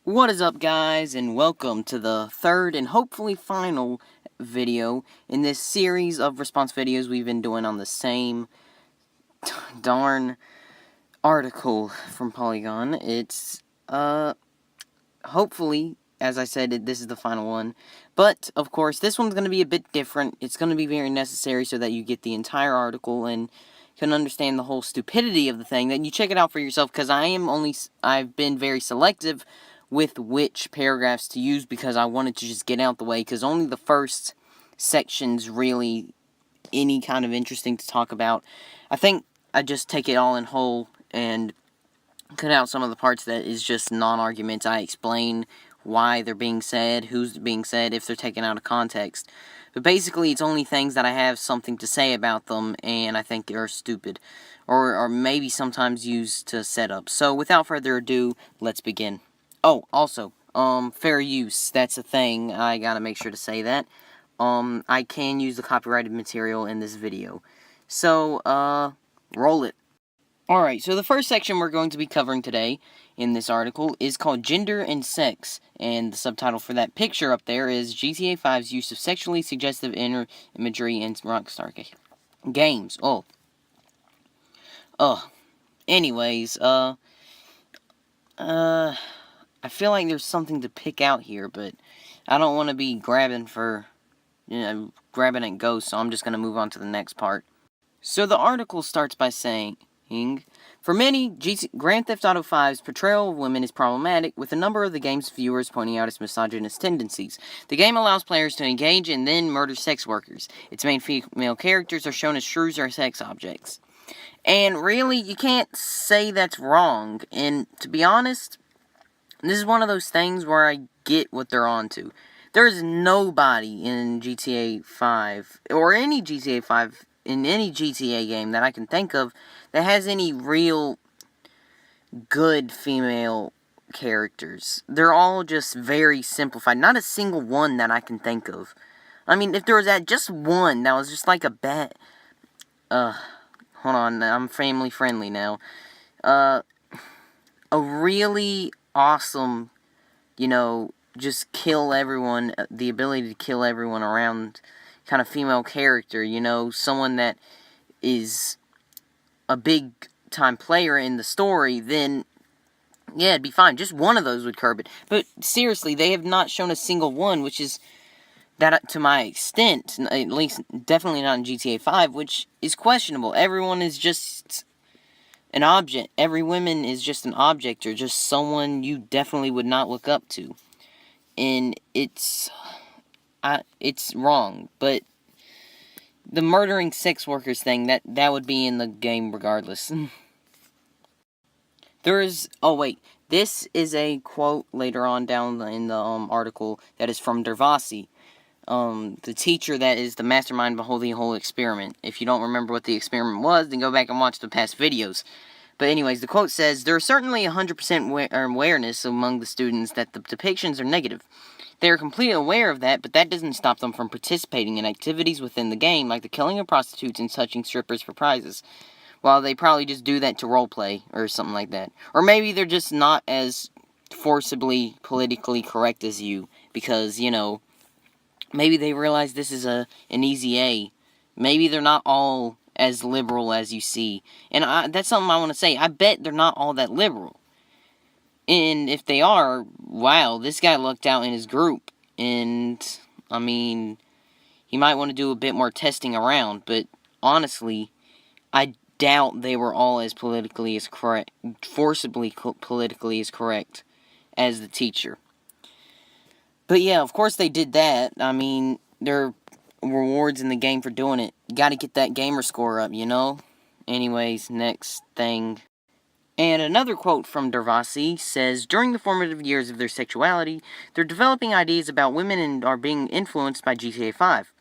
What is up, guys, and welcome to the third and hopefully final video in this series of response videos we've been doing on the same darn article from Polygon. It's, hopefully, as I said, this is the final one. But, of course, this one's going to be a bit different. It's going to be very necessary so that you get the entire article and can understand the whole stupidity of the thing. Then you check it out for yourself, because I've been very selective with which paragraphs to use, because I wanted to just get out the way, because only the first section's really any kind of interesting to talk about. I think I just take it all in whole and cut out some of the parts that is just non-arguments. I explain why they're being said, who's being said, if they're taken out of context. But basically, it's only things that I have something to say about them, and I think are stupid. Or maybe sometimes used to set up. So, without further ado, let's begin. Oh, also, fair use, that's a thing, I gotta make sure to say that. I can use the copyrighted material in this video. So, roll it. Alright, so the first section we're going to be covering today in this article is called Gender and Sex, and the subtitle for that picture up there is GTA 5's use of sexually suggestive imagery in Rockstar games. Anyways, I feel like there's something to pick out here, but I don't want to be grabbing at ghosts, so I'm just going to move on to the next part. So the article starts by saying, for many, Grand Theft Auto 5's portrayal of women is problematic, with a number of the game's viewers pointing out its misogynist tendencies. The game allows players to engage and then murder sex workers. Its main female characters are shown as shrews or sex objects. And really, you can't say that's wrong, and to be honest, this is one of those things where I get what they're onto. There is nobody in GTA 5, or any GTA 5, in any GTA game that I can think of, that has any real good female characters. They're all just very simplified. Not a single one that I can think of. I mean, if there was just one that was just like a bad... hold on, I'm family friendly now. A really awesome, just kill everyone, the ability to kill everyone around kind of female character, someone that is a big time player in the story, then yeah, it'd be fine. Just one of those would curb it. But seriously, they have not shown a single one, which is, that to my extent, at least definitely not in GTA 5, which is questionable. Everyone is just an object. Every woman is just an object, or just someone you definitely would not look up to. And it's wrong. But the murdering sex workers thing, that would be in the game regardless. This is a quote later on down in the article that is from Dervasi, the teacher that is the mastermind behind the whole experiment. If you don't remember what the experiment was, then go back and watch the past videos. But anyways, the quote says, "There is certainly 100% awareness among the students that the depictions are negative. They are completely aware of that, but that doesn't stop them from participating in activities within the game, like the killing of prostitutes and touching strippers for prizes. Well, they probably just do that to roleplay, or something like that. Or maybe they're just not as forcibly politically correct as you, because, maybe they realize this is an easy A. Maybe they're not all as liberal as you see. And that's something I want to say. I bet they're not all that liberal. And if they are, wow, this guy lucked out in his group. And, I mean, he might want to do a bit more testing around. But, honestly, I doubt they were all as politically as correct, forcibly politically as correct as the teacher. But yeah, of course they did that. I mean, there are rewards in the game for doing it. You gotta get that gamer score up, Anyways, next thing. And another quote from Dervasi says, "During the formative years of their sexuality, they're developing ideas about women and are being influenced by GTA 5.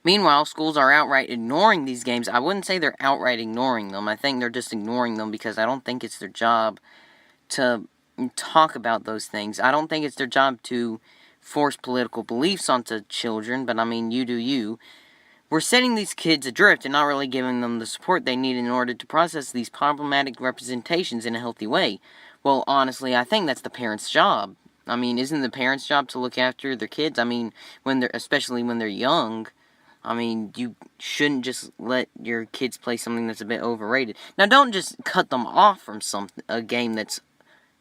Meanwhile, schools are outright ignoring these games." I wouldn't say they're outright ignoring them. I think they're just ignoring them because I don't think it's their job to talk about those things. I don't think it's their job to force political beliefs onto children, but I mean, you do you. We're setting these kids adrift and not really giving them the support they need in order to process these problematic representations in a healthy way. Well, honestly, I think that's the parents' job. I mean, isn't the parents' job to look after their kids? I mean, especially when they're young. I mean, you shouldn't just let your kids play something that's a bit overrated. Now, don't just cut them off from a game that's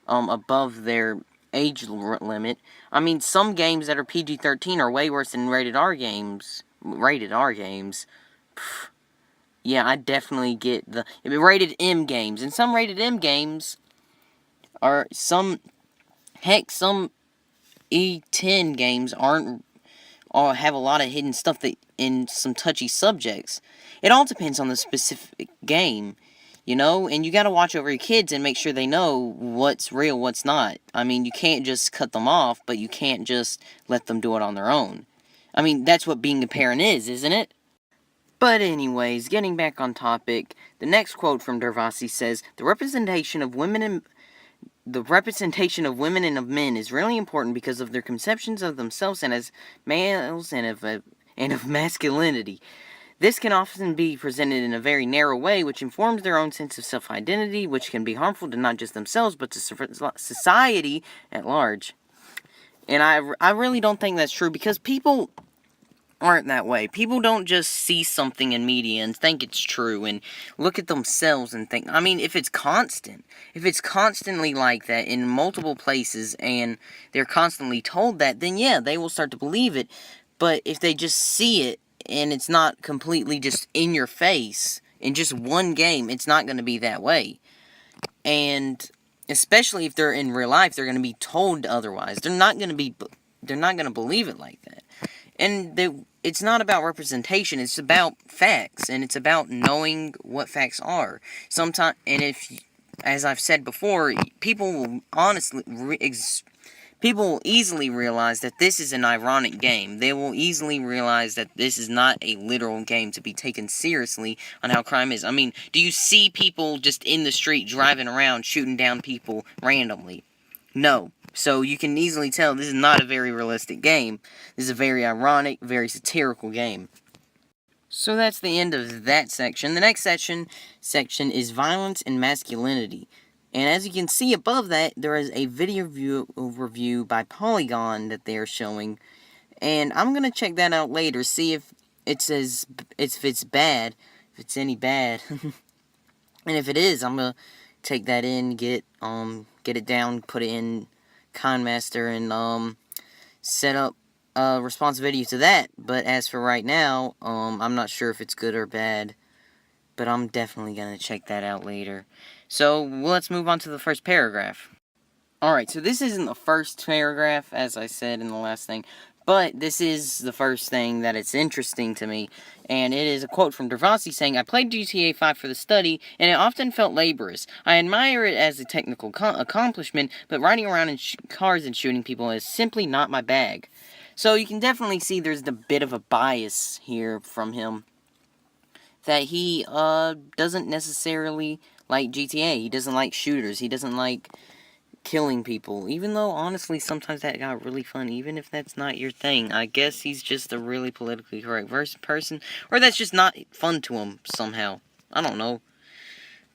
above their age limit. I mean, some games that are PG-13 are way worse than rated R games. Rated R games. Pff, yeah, I definitely get the rated M games, and some rated M games are some E10 games aren't or have a lot of hidden stuff that in some touchy subjects. It all depends on the specific game, you know, and you gotta watch over your kids and make sure they know what's real, what's not. I mean, you can't just cut them off, but you can't just let them do it on their own. I mean, that's what being a parent is, isn't it? But anyways, getting back on topic, the next quote from Dervasi says, the representation of women and of men is really important because of their conceptions of themselves and as males and of masculinity. This can often be presented in a very narrow way, which informs their own sense of self-identity, which can be harmful to not just themselves, but to society at large. And I really don't think that's true, because people aren't that way. People don't just see something in media and think it's true and look at themselves and think, I mean, if it's constantly like that in multiple places and they're constantly told that, then yeah, they will start to believe it. But if they just see it and it's not completely just in your face in just one game, it's not going to be that way. And especially if they're in real life, they're going to be told otherwise. They're not going to believe it like that. And it's not about representation, it's about facts, and it's about knowing what facts are. Sometimes, and if, as I've said before, people will easily realize that this is an ironic game. They will easily realize that this is not a literal game to be taken seriously on how crime is. I mean, do you see people just in the street driving around shooting down people randomly? No. So you can easily tell this is not a very realistic game. This is a very ironic, very satirical game. So that's the end of that section. The next section is violence and masculinity. And as you can see above that, there is a video overview by Polygon that they are showing. And I'm going to check that out later, see if it says, if it's bad, if it's any bad. And if it is, I'm going to take that in, get it down, put it in KineMaster, and set up a response video to that. But as for right now, I'm not sure if it's good or bad, but I'm definitely gonna check that out later. So let's move on to the first paragraph. Alright, so this isn't the first paragraph, as I said in the last thing, but this is the first thing that it's interesting to me, and it is a quote from Dervasi saying, "I played GTA 5 for the study, and it often felt laborious. I admire it as a technical accomplishment, but riding around in cars and shooting people is simply not my bag." So you can definitely see there's a bit of a bias here from him, that he doesn't necessarily like GTA. He doesn't like shooters. He doesn't like killing people, even though honestly sometimes that got really fun, even if that's not your thing. I guess he's just a really politically correct person, or that's just not fun to him somehow. I don't know.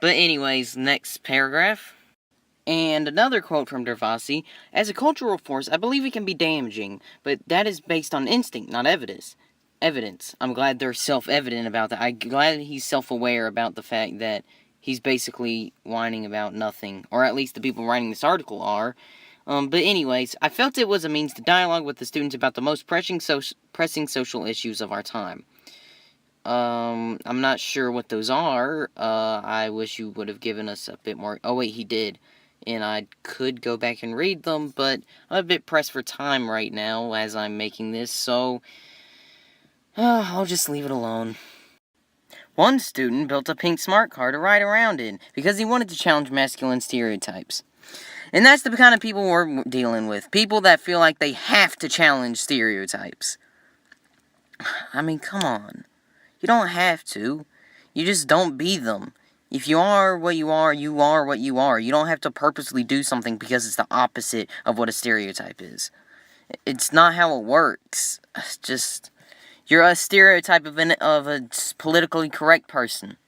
But anyways, next paragraph. And another quote from Dervasi: "As a cultural force, I believe it can be damaging, but that is based on instinct, not evidence. I'm glad they're self-evident about that. I'm glad he's self-aware about the fact that he's basically whining about nothing. Or at least the people writing this article are. But anyways, I felt it was a means to dialogue with the students about the most pressing social issues of our time." I'm not sure what those are. I wish you would have given us a bit more. Oh wait, he did. And I could go back and read them, but I'm a bit pressed for time right now as I'm making this, so I'll just leave it alone. One student built a pink smart car to ride around in because he wanted to challenge masculine stereotypes. And that's the kind of people we're dealing with. People that feel like they have to challenge stereotypes. I mean, come on. You don't have to. You just don't be them. If you are what you are, you are what you are. You don't have to purposely do something because it's the opposite of what a stereotype is. It's not how it works. It's just, you're a stereotype of a politically correct person.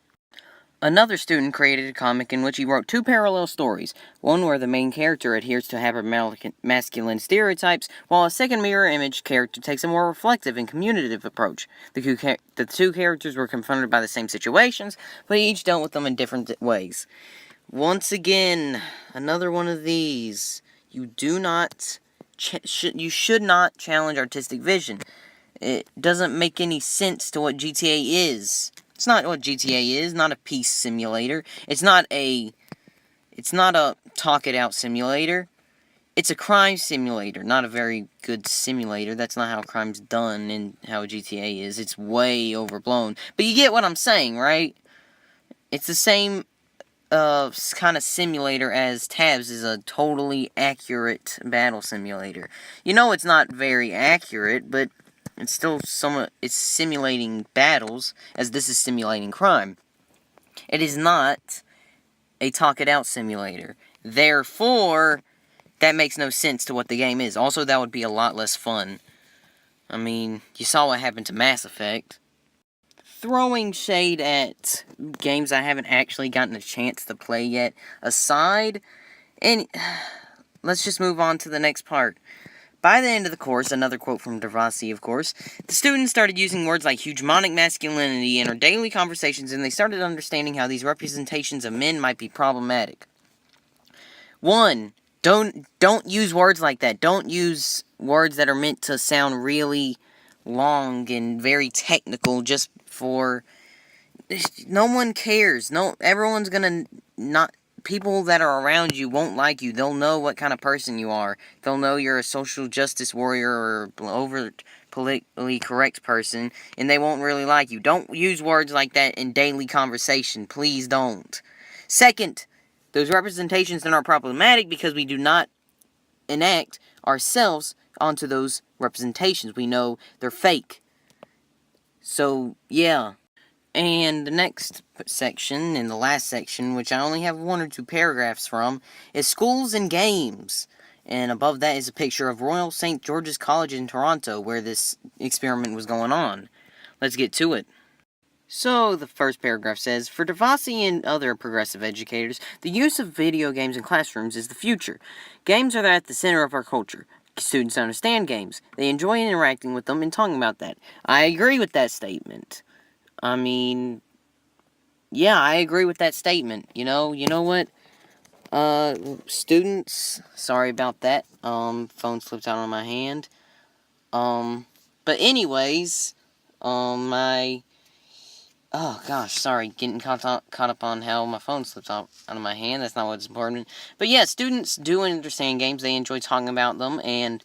Another student created a comic in which he wrote two parallel stories, one where the main character adheres to masculine stereotypes, while a second mirror image character takes a more reflective and communicative approach. The two characters were confronted by the same situations, but each dealt with them in different ways. Once again, another one of these. You should not challenge artistic vision. It doesn't make any sense to what GTA is. It's not what GTA is, not a peace simulator. It's not a talk it out simulator. It's a crime simulator, not a very good simulator. That's not how crime's done and how GTA is. It's way overblown. But you get what I'm saying, right? It's the same kind of simulator as Tabs is a totally accurate battle simulator. You know it's not very accurate, but it's still it's simulating battles, as this is simulating crime. It is not a talk it out simulator. Therefore, that makes no sense to what the game is. Also, that would be a lot less fun. I mean, you saw what happened to Mass Effect. Throwing shade at games I haven't actually gotten a chance to play yet aside, and let's just move on to the next part. By the end of the course, another quote from Devasi, of course, the students started using words like hegemonic masculinity in our daily conversations, and they started understanding how these representations of men might be problematic. 1. Don't use words like that. Don't use words that are meant to sound really long and very technical just for... No one cares. Everyone's gonna not... People that are around you won't like you. They'll know what kind of person you are. They'll know you're a social justice warrior or over politically correct person, and they won't really like you. Don't use words like that in daily conversation. Please don't. Second, those representations are not problematic because we do not enact ourselves onto those representations. We know they're fake. So, yeah. And the next section, and the last section, which I only have 1 or 2 paragraphs from, is schools and games. And above that is a picture of Royal St. George's College in Toronto, where this experiment was going on. Let's get to it. So, the first paragraph says, for Devasi and other progressive educators, the use of video games in classrooms is the future. Games are at the center of our culture. Students understand games. They enjoy interacting with them and talking about that. I agree with that statement. I mean, yeah, I agree with that statement. You know what? Students, sorry about that. Phone slipped out of my hand. But anyways, oh gosh, sorry, getting caught up on how my phone slips out of my hand. That's not what's important. But yeah, students do understand games. They enjoy talking about them, and,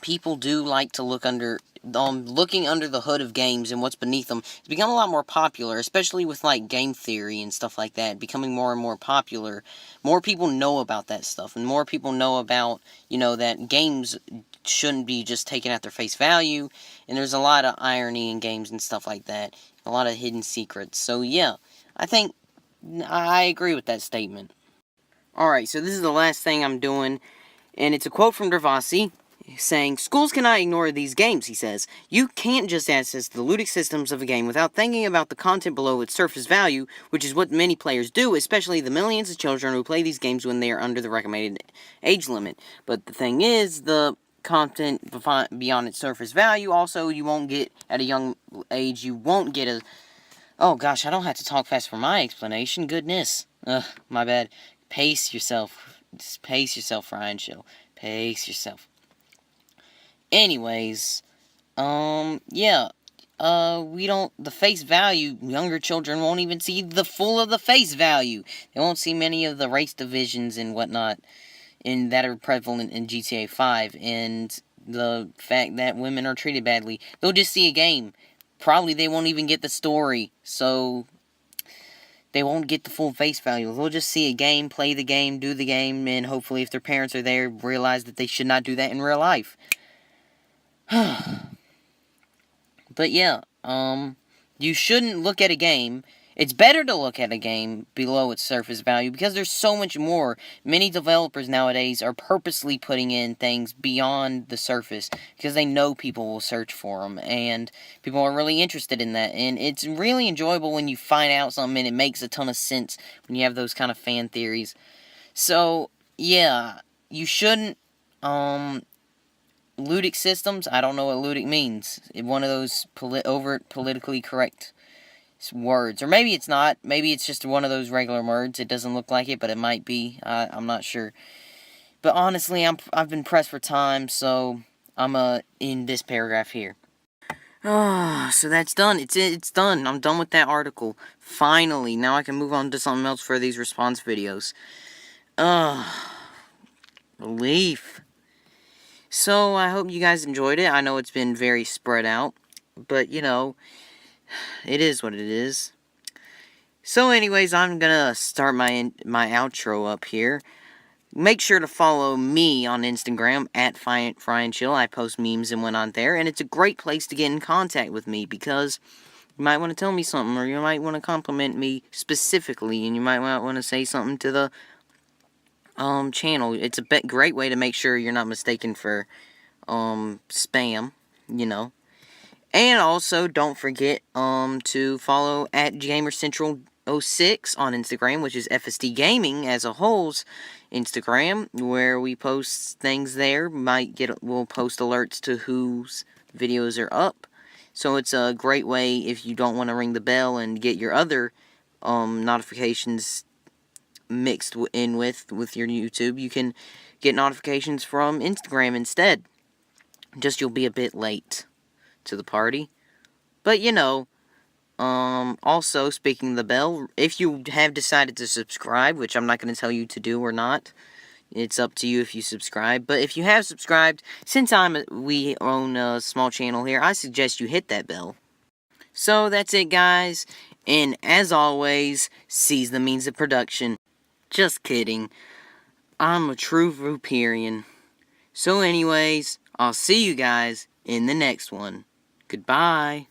people do like to looking under the hood of games and what's beneath them. It's become a lot more popular, especially with, game theory and stuff like that, becoming more and more popular. More people know about that stuff, and more people know about, that games shouldn't be just taken at their face value, and there's a lot of irony in games and stuff like that, a lot of hidden secrets. So, yeah, I agree with that statement. Alright, so this is the last thing I'm doing, and it's a quote from Devasi, saying, schools cannot ignore these games, he says. You can't just access the ludic systems of a game without thinking about the content below its surface value, which is what many players do, especially the millions of children who play these games when they are under the recommended age limit. But the thing is, the content beyond its surface value, also, you won't get, at a young age, you won't get a... Oh gosh, I don't have to talk fast for my explanation, goodness. My bad. Pace yourself. Just pace yourself, FryeNChill. Pace yourself. Anyways, yeah, the face value, younger children won't even see the full of the face value. They won't see many of the race divisions and whatnot that are prevalent in GTA 5, and the fact that women are treated badly. They'll just see a game. Probably they won't even get the story, so they won't get the full face value. They'll just see a game, play the game, do the game, and hopefully if their parents are there, realize that they should not do that in real life. But yeah, you shouldn't look at a game It's better to look at a game below its surface value because there's so much more. Many developers nowadays are purposely putting in things beyond the surface because they know people will search for them, and people are really interested in that. And it's really enjoyable when you find out something and it makes a ton of sense when you have those kind of fan theories. So, yeah, you shouldn't, ludic systems, I don't know what ludic means. One of those overt politically correct words. Or maybe it's not. Maybe it's just one of those regular words. It doesn't look like it, but it might be. I'm not sure. But honestly, I've been pressed for time, so I'm in this paragraph here. So that's done. It's done. I'm done with that article. Finally. Now I can move on to something else for these response videos. Relief. So, I hope you guys enjoyed it. I know it's been very spread out, but, you know, it is what it is. So, anyways, I'm gonna start my outro up here. Make sure to follow me on Instagram, at FryeNChill. I post memes and whatnot there, and it's a great place to get in contact with me, because you might want to tell me something, or you might want to compliment me specifically, and you might want to say something to the channel. It's a great way to make sure you're not mistaken for spam, you know. And also, don't forget to follow at GamerCentral06 on Instagram, which is FSD Gaming as a whole's Instagram, where we post things there. We'll post alerts to whose videos are up. So it's a great way if you don't want to ring the bell and get your other notifications mixed in with your YouTube. You can get notifications from Instagram instead. Just you'll be a bit late to the party. But, you know, also, speaking of the bell, if you have decided to subscribe, which I'm not going to tell you to do or not, it's up to you if you subscribe, but if you have subscribed, since we own a small channel here, I suggest you hit that bell. So, that's it, guys, and as always, seize the means of production. Just kidding. I'm a true Ruperian. So anyways, I'll see you guys in the next one. Goodbye.